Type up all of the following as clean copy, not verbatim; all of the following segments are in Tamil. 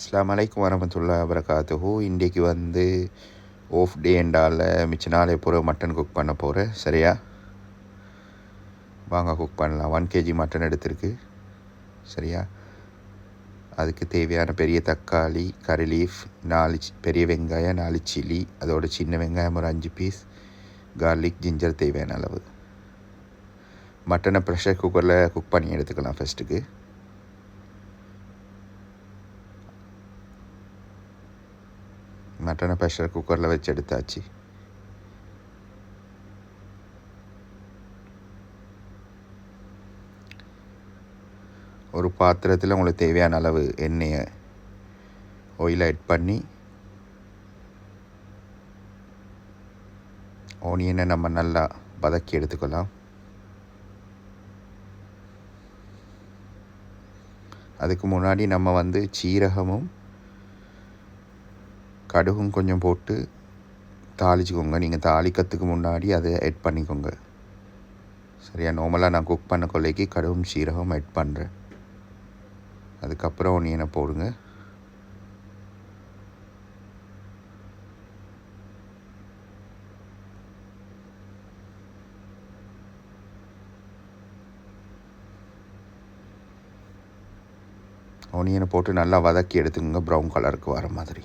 அஸ்ஸலாமு அலைக்கும் வரமத்துல்லாஹி வபரகாத்துஹு. இன்றைக்கு வந்து ஆஃப் டே என்றால் மிச்ச நாளை பூரா மட்டன் குக் பண்ண போகிறேன். சரியா, வாங்க குக் பண்ணலாம். 1 kg மட்டன் எடுத்திருக்கு. சரியா, அதுக்கு தேவையான பெரிய தக்காளி, கறி லீஃப், 4 பெரிய வெங்காயம், 4 சில்லி, அதோட சின்ன வெங்காயம் ஒரு 5 பீஸ், கார்லிக், ஜிஞ்சர் தேவையான அளவு. மட்டனை ப்ரெஷர் குக்கரில் குக் பண்ணி எடுத்துக்கலாம். ஃபஸ்ட்டுக்கு மட்டனை ப்ரெஷர் குக்கரில் வச்சு எடுத்தாச்சு. ஒரு பாத்திரத்தில் உங்களுக்கு தேவையான அளவு எண்ணெயை ஆயில் ஆட் பண்ணி ஆனியனை நம்ம நல்லா வதக்கி எடுத்துக்கலாம். அதுக்கு முன்னாடி நம்ம வந்து சீரகமும் கடுகும் கொஞ்சம் போட்டு தாளிச்சுக்கோங்க. நீங்கள் தாளிக்கிறதுக்கு முன்னாடி அதை ஆட் பண்ணிக்கோங்க. சரியா, நார்மலாக நான் குக் பண்ண கொள்ளைக்கு கடுகும் சீரகம் ஆட் பண்ணுறேன். அதுக்கப்புறம் ஆனியனை போடுங்க. ஆனியனை போட்டு நல்லா வதக்கி எடுத்துக்கோங்க, ப்ரௌன் கலருக்கு வர மாதிரி.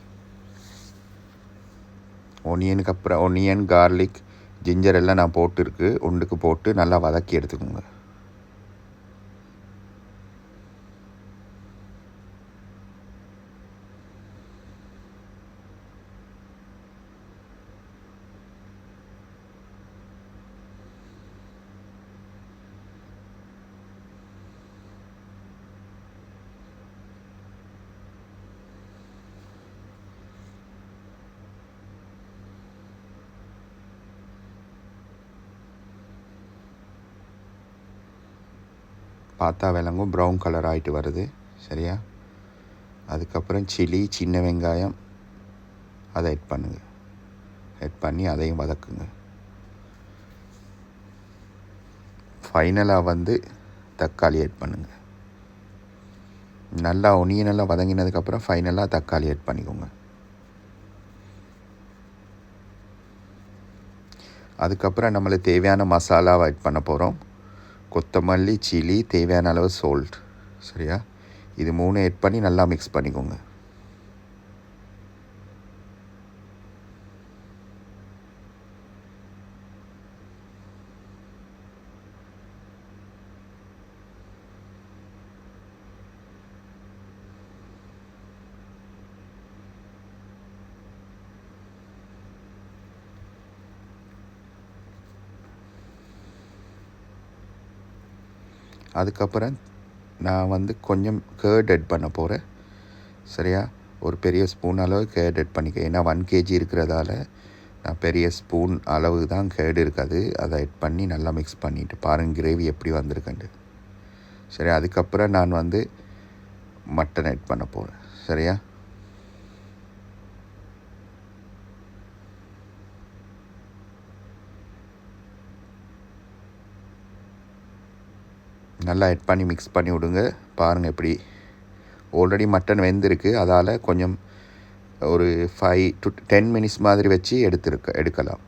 ஆனியனுக்கு அப்புறம் ஆனியன், கார்லிக், ஜிஞ்சர் எல்லாம் நான் போட்டுருக்கு. ஒன்றுக்கு போட்டு நல்லா வதக்கி எடுத்துக்கோங்க. பார்த்தா விளங்கும், ப்ரௌன் கலர் ஆகிட்டு வருது. சரியா, அதுக்கப்புறம் சில்லி, சின்ன வெங்காயம் அதை ஆட் பண்ணுங்க. ஆட் பண்ணி அதையும் வதக்குங்க. ஃபைனலாக வந்து தக்காளி ஆட் பண்ணுங்க. நல்லா ஒனியனெல்லாம் வதங்கினதுக்கப்புறம் ஃபைனலாக தக்காளி ஆட் பண்ணிக்கோங்க. அதுக்கப்புறம் நம்மளுக்கு தேவையான மசாலாவை ஆட் பண்ண போகிறோம். கொத்தமல்லி, சில்லி, தேவையான அளவு சால்ட். சரியா, இது 3 ஆட் பண்ணி நல்லா மிக்ஸ் பண்ணிக்கோங்க. அதுக்கப்புறம் நான் வந்து கொஞ்சம் கேர்ட் ஆட் பண்ண போகிறேன். சரியா, ஒரு பெரிய ஸ்பூன் அளவு கேர்ட் ஆட் பண்ணிக்க. ஏன்னா 1 kg இருக்கிறதால நான் பெரிய ஸ்பூன் அளவு தான் கேர்டு இருக்காது. அதை ஆட் பண்ணி நல்லா மிக்ஸ் பண்ணிவிட்டு பாருங்கள் கிரேவி எப்படி வந்திருக்குண்டு. சரி, அதுக்கப்புறம் நான் வந்து மட்டன் ஆட் பண்ண போகிறேன். சரியா, நல்லா ஆட் பண்ணி மிக்ஸ் பண்ணி விடுங்க. பாருங்கள் எப்படி ஆல்ரெடி மட்டன் வெந்திருக்கு. அதால் கொஞ்சம் ஒரு 5 to 10 மினிட்ஸ் மாதிரி வச்சு எடுக்கலாம்.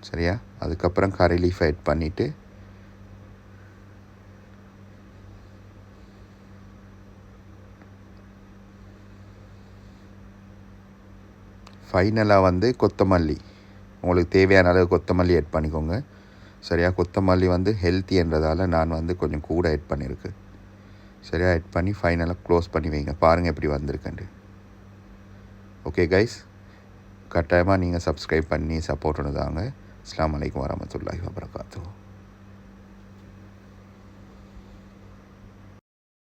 சரியா, அதுக்கப்புறம் கறி லீஃப் ஆட் பண்ணிவிட்டு ஃபைனலாக வந்து கொத்தமல்லி, உங்களுக்கு தேவையான அளவு கொத்தமல்லி ஆட் பண்ணிக்கோங்க. சரியா, கொத்தமல்லி வந்து ஹெல்த்தின்றதால நான் வந்து கொஞ்சம் கூட ஆட் பண்ணியிருக்கு. சரியா, ஆட் பண்ணி ஃபைனலாக க்ளோஸ் பண்ணி வைங்க. பாருங்கள் எப்படி வந்திருக்குண்டு. ஓகே கைஸ், கட்டாயமாக நீங்கள் சப்ஸ்கிரைப் பண்ணி சப்போர்ட் பண்ணுதாங்க. அஸ்ஸலாமு அலைக்கும் வரமத்துல்லாஹி வபரகாத்துஹு.